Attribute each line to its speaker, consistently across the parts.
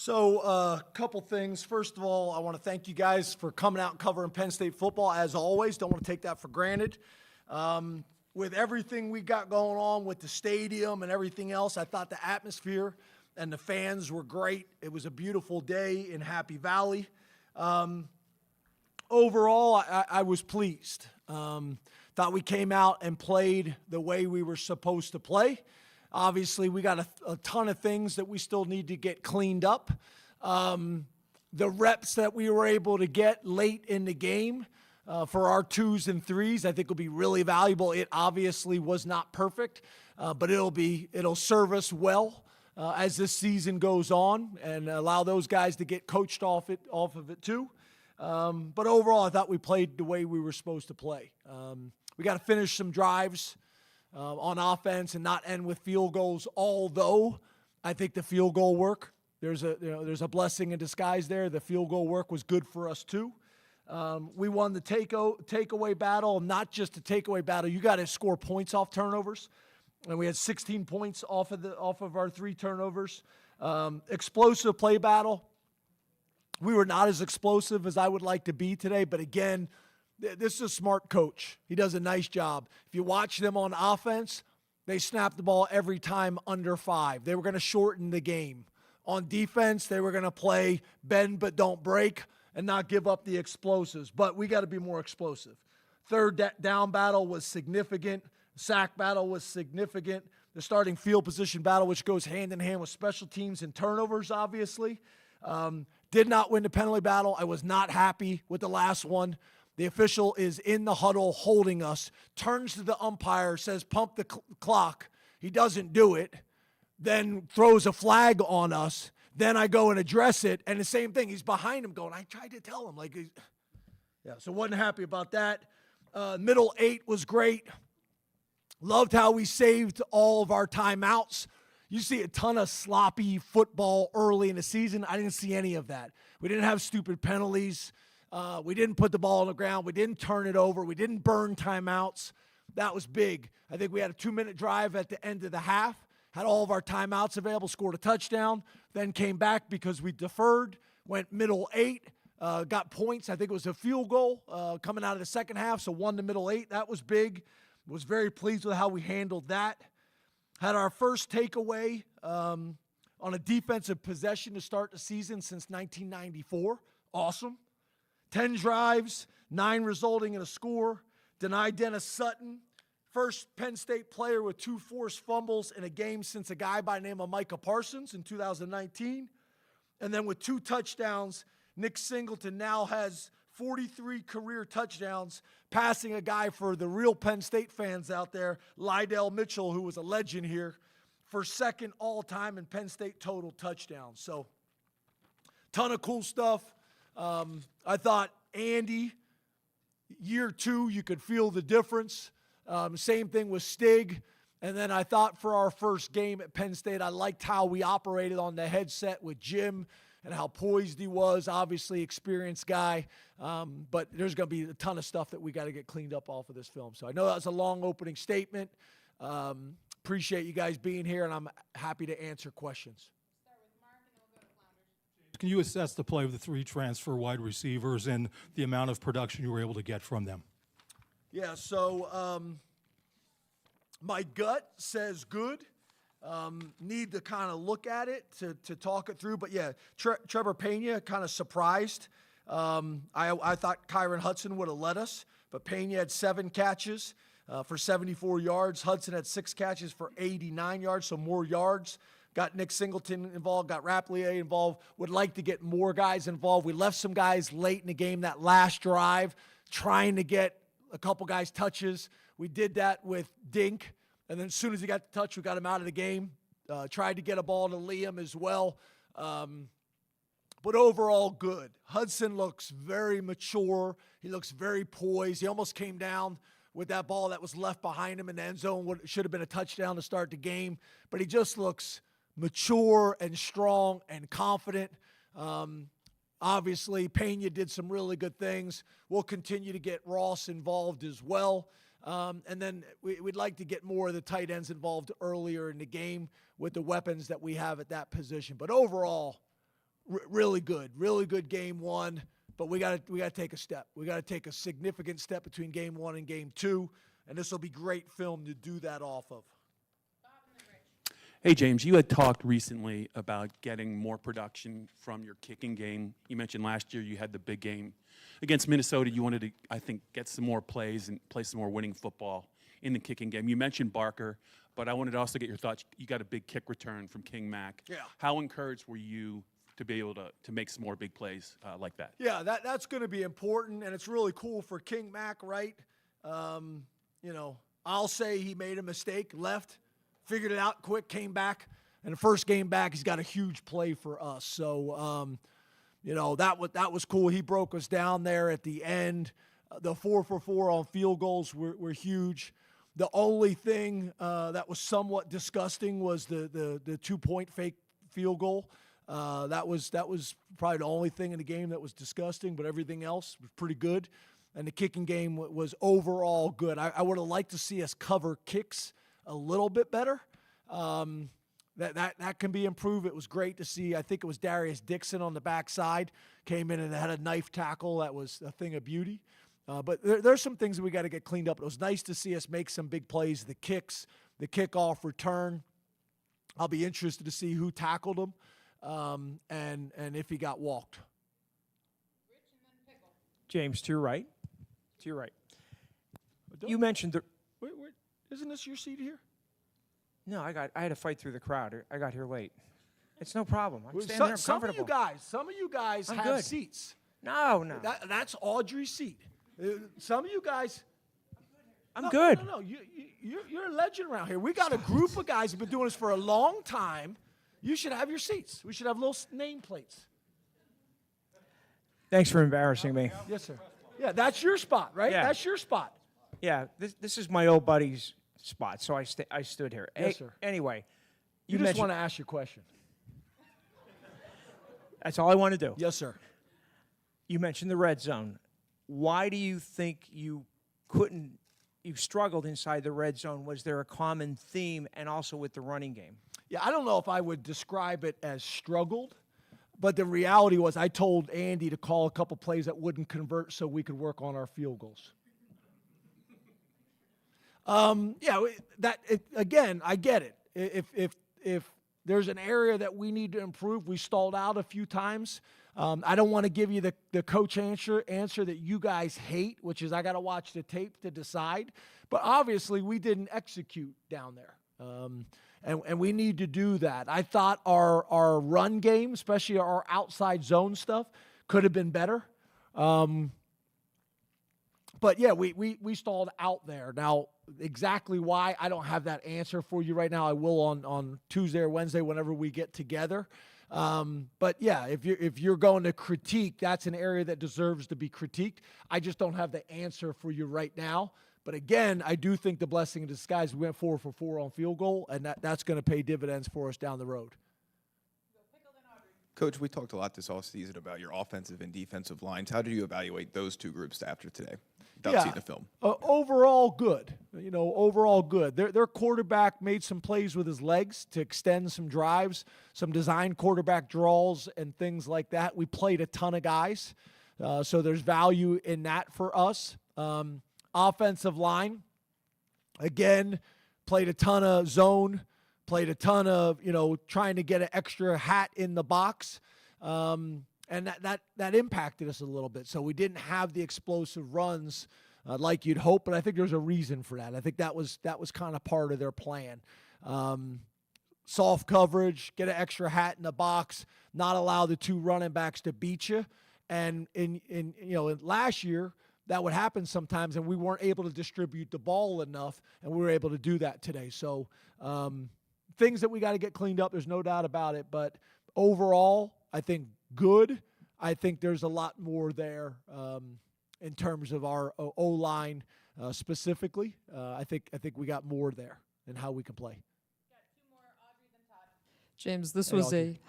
Speaker 1: So, a couple things. First of all, I want to thank you guys for coming out and covering Penn State football. As always, don't want to take that for granted. With everything we got going on with the stadium and everything else, I thought the atmosphere and the fans were great. It was a beautiful day in Happy Valley. Overall, I was pleased. Thought we came out and played the way we were supposed to play. Obviously, we got a ton of things that we still need to get cleaned up. The reps that we were able to get late in the game for our 2s and 3s, I think will be really valuable. It obviously was not perfect, but it'll serve us well as this season goes on and allow those guys to get coached off of it too. But overall, I thought we played the way we were supposed to play. We got to finish some drives on offense and not end with field goals, although I think the field goal work, there's a blessing in disguise there. The field goal work was good for us too. We won the takeaway battle, not just a takeaway battle. You got to score points off turnovers, and we had 16 points off of our 3 turnovers. Explosive play battle. We were not as explosive as I would like to be today, but again, this is a smart coach. He does a nice job. If you watch them on offense, they snap the ball every time under 5. They were going to shorten the game. On defense, they were going to play bend but don't break and not give up the explosives. But we got to be more explosive. Third down battle was significant. Sack battle was significant. The starting field position battle, which goes hand in hand with special teams and turnovers, obviously. Did not win the penalty battle. I was not happy with the last one. The official is in the huddle holding us, turns to the umpire, says, pump the clock. He doesn't do it, then throws a flag on us. Then I go and address it, and the same thing. He's behind him going, I tried to tell him. So wasn't happy about that. Middle 8 was great. Loved how we saved all of our timeouts. You see a ton of sloppy football early in the season. I didn't see any of that. We didn't have stupid penalties. We didn't put the ball on the ground. We didn't turn it over. We didn't burn timeouts. That was big. I think we had a 2-minute drive at the end of the half, had all of our timeouts available, scored a touchdown, then came back because we deferred, went middle 8, got points. I think it was a field goal coming out of the second half, so won the middle 8. That was big. Was very pleased with how we handled that. Had our first takeaway on a defensive possession to start the season since 1994. Awesome. 10 drives, 9 resulting in a score. Denied Dennis Sutton. First Penn State player with 2 forced fumbles in a game since a guy by the name of Micah Parsons in 2019. And then with 2 touchdowns, Nick Singleton now has 43 career touchdowns, passing a guy for the real Penn State fans out there, Lydell Mitchell, who was a legend here, for second all-time in Penn State total touchdowns. So, ton of cool stuff. I thought Andy, year 2, you could feel the difference. Same thing with Stig. And then I thought for our first game at Penn State, I liked how we operated on the headset with Jim and how poised he was. Obviously, experienced guy. But there's going to be a ton of stuff that we got to get cleaned up off of this film. So I know that was a long opening statement. Appreciate you guys being here, and I'm happy to answer questions.
Speaker 2: Can you assess the play of the 3 transfer wide receivers and the amount of production you were able to get from them?
Speaker 1: Yeah, so my gut says good. Need to kind of look at it to talk it through. But, yeah, Trevor Pena kind of surprised. I thought Kyron Hudson would have led us, but Pena had 7 catches for 74 yards. Hudson had 6 catches for 89 yards, so more yards. Got Nick Singleton involved, got Rapplier involved. Would like to get more guys involved. We left some guys late in the game, that last drive, trying to get a couple guys touches. We did that with Dink, and then as soon as he got the touch, we got him out of the game. Tried to get a ball to Liam as well. But overall, good. Hudson looks very mature. He looks very poised. He almost came down with that ball that was left behind him in the end zone. Should have been a touchdown to start the game. But he just looks mature and strong and confident. Obviously, Pena did some really good things. We'll continue to get Ross involved as well. And then we'd like to get more of the tight ends involved earlier in the game with the weapons that we have at that position. But overall, really good game one. But we got to take a step. We got to take a significant step between game one and game two, and this will be great film to do that off of.
Speaker 3: Hey, James, you had talked recently about getting more production from your kicking game. You mentioned last year you had the big game against Minnesota. You wanted to, I think, get some more plays and play some more winning football in the kicking game. You mentioned Barker, but I wanted to also get your thoughts. You got a big kick return from King Mack.
Speaker 1: Yeah.
Speaker 3: How encouraged were you to be able to make some more big plays like that?
Speaker 1: Yeah, that's going to be important, and it's really cool for King Mack, right? You know, I'll say he made a mistake, left, figured it out quick, came back, and the first game back, he's got a huge play for us. So, you know, that was cool. He broke us down there at the end. The 4 for 4 on field goals were huge. The only thing that was somewhat disgusting was the 2-point fake field goal. That was probably the only thing in the game that was disgusting, but everything else was pretty good. And the kicking game was overall good. I would have liked to see us cover kicks a little bit better. That can be improved. It was great to see. I think it was Darius Dixon on the backside came in and had a knife tackle. That was a thing of beauty. But there's some things that we got to get cleaned up. It was nice to see us make some big plays. The kicks, the kickoff return. I'll be interested to see who tackled him. And if he got walked.
Speaker 4: James, to your right. To your right. You mentioned the.
Speaker 1: Wait, isn't this your seat here?
Speaker 4: No, I had to fight through the crowd. I got here late. It's no problem. I'm standing there. I'm
Speaker 1: Some
Speaker 4: comfortable.
Speaker 1: of you guys
Speaker 4: I'm
Speaker 1: have
Speaker 4: good.
Speaker 1: seats.
Speaker 4: No.
Speaker 1: That's Audrey's seat. Some of you guys.
Speaker 4: I'm good.
Speaker 1: No. You're a legend around here. We got a group of guys who've been doing this for a long time. You should have your seats. We should have little nameplates.
Speaker 4: Thanks for embarrassing me.
Speaker 1: Yes, sir. Yeah, that's your spot, right?
Speaker 4: Yeah.
Speaker 1: That's your spot.
Speaker 4: Yeah, this is my old buddy's spot, so I stood here.
Speaker 1: Yes, sir.
Speaker 4: Anyway,
Speaker 1: You just
Speaker 4: mentioned-
Speaker 1: want to ask your question.
Speaker 4: That's all I want to do.
Speaker 1: Yes, sir.
Speaker 4: You mentioned the red zone. Why do you think you struggled inside the red zone? Was there a common theme, and also with the running game?
Speaker 1: Yeah, I don't know if I would describe it as struggled, but the reality was I told Andy to call a couple plays that wouldn't convert so we could work on our field goals. Again, I get it. If there's an area that we need to improve, we stalled out a few times. I don't want to give you the coach answer that you guys hate, which is I got to watch the tape to decide. But obviously, we didn't execute down there. And we need to do that. I thought our run game, especially our outside zone stuff, could have been better. But yeah, we stalled out there. Now, exactly why, I don't have that answer for you right now. I will on Tuesday or Wednesday whenever we get together. But yeah, if you're going to critique, that's an area that deserves to be critiqued. I just don't have the answer for you right now. But again, I do think the blessing in disguise, we went 4 for 4 on field goal, and that's going to pay dividends for us down the road.
Speaker 5: Coach, we talked a lot this offseason about your offensive and defensive lines. How do you evaluate those two groups after today without seeing the film?
Speaker 1: Overall good. Overall good. Their quarterback made some plays with his legs to extend some drives, some design quarterback draws and things like that. We played a ton of guys, so there's value in that for us. Offensive line, again, played a ton of zone, played a ton of, trying to get an extra hat in the box. And that impacted us a little bit. So we didn't have the explosive runs like you'd hope, but I think there's a reason for that. I think that was kind of part of their plan. Soft coverage, get an extra hat in the box, not allow the two running backs to beat you. And in last year, that would happen sometimes, and we weren't able to distribute the ball enough, and we were able to do that today. So things that we got to get cleaned up, there's no doubt about it. But overall, I think good. I think there's a lot more there in terms of our O-line specifically. I think we got more there in how we can play.
Speaker 6: James, this
Speaker 1: Hey,
Speaker 6: was
Speaker 1: Audrey.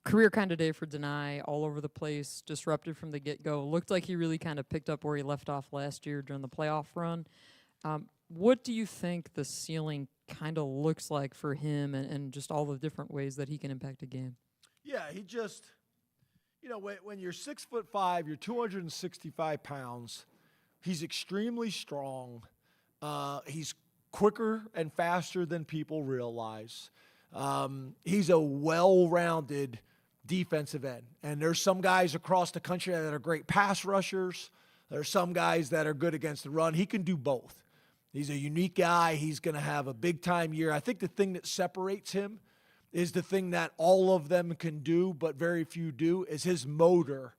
Speaker 6: career kind of day for Deny, all over the place, disrupted from the get-go. Looked like he really kind of picked up where he left off last year during the playoff run. What do you think the ceiling kind of looks like for him and just all the different ways that he can impact a game?
Speaker 1: Yeah, he just, when you're 6'5", you're 265 pounds. He's extremely strong. He's quicker and faster than people realize. He's a well-rounded defensive end. And there's some guys across the country that are great pass rushers. There's some guys that are good against the run. He can do both. He's a unique guy. He's going to have a big-time year. I think the thing that separates him is the thing that all of them can do, but very few do, is his motor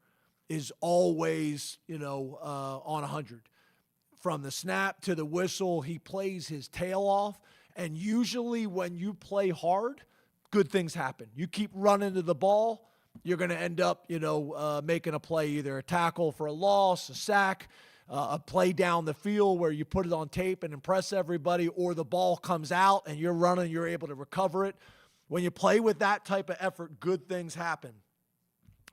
Speaker 1: is always, on 100. From the snap to the whistle, he plays his tail off. And usually when you play hard, good things happen. You keep running to the ball, you're going to end up, making a play, either a tackle for a loss, a sack, a play down the field where you put it on tape and impress everybody, or the ball comes out and you're running, you're able to recover it. When you play with that type of effort, good things happen.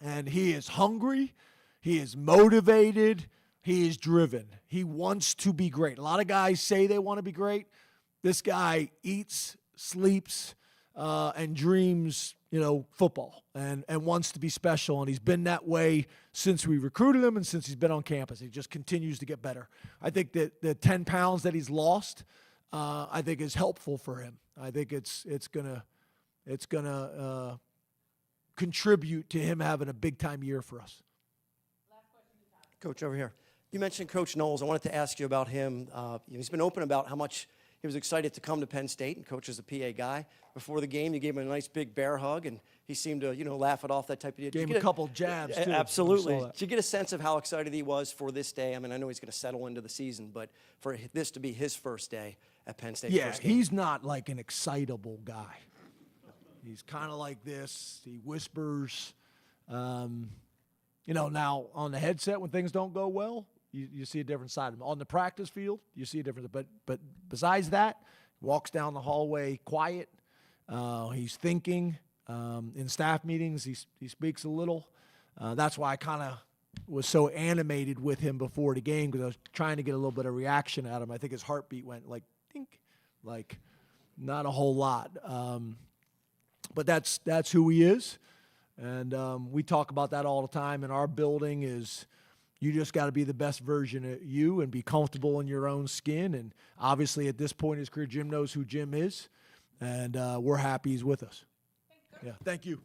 Speaker 1: And he is hungry. He is motivated. He is driven. He wants to be great. A lot of guys say they want to be great. This guy eats, sleeps, and dreams, football and wants to be special. And he's been that way since we recruited him and since he's been on campus. He just continues to get better. I think that the 10 pounds that he's lost, I think is helpful for him. I think it's gonna contribute to him having a big-time year for us.
Speaker 7: Coach, over here. You mentioned Coach Knowles. I wanted to ask you about him. He's been open about how much he was excited to come to Penn State, and Coach is a PA guy. Before the game, you gave him a nice big bear hug, and he seemed to, laugh it off, that type of deal.
Speaker 1: Gave him a couple jabs, too.
Speaker 7: Absolutely. Did you get a sense of how excited he was for this day? I mean, I know he's going to settle into the season, but for this to be his first day at Penn State.
Speaker 1: Yeah, he's not like an excitable guy. He's kind of like this. He whispers. Now on the headset when things don't go well, you see a different side of him. On the practice field, you see a different. But besides that, walks down the hallway quiet. He's thinking. In staff meetings, he speaks a little. That's why I kind of was so animated with him before the game, because I was trying to get a little bit of reaction out of him. I think his heartbeat went like dink, like not a whole lot. But that's who he is. And we talk about that all the time in our building. Is you just got to be the best version of you and be comfortable in your own skin. And obviously at this point in his career, Jim knows who Jim is. And we're happy he's with us. Yeah, thank you.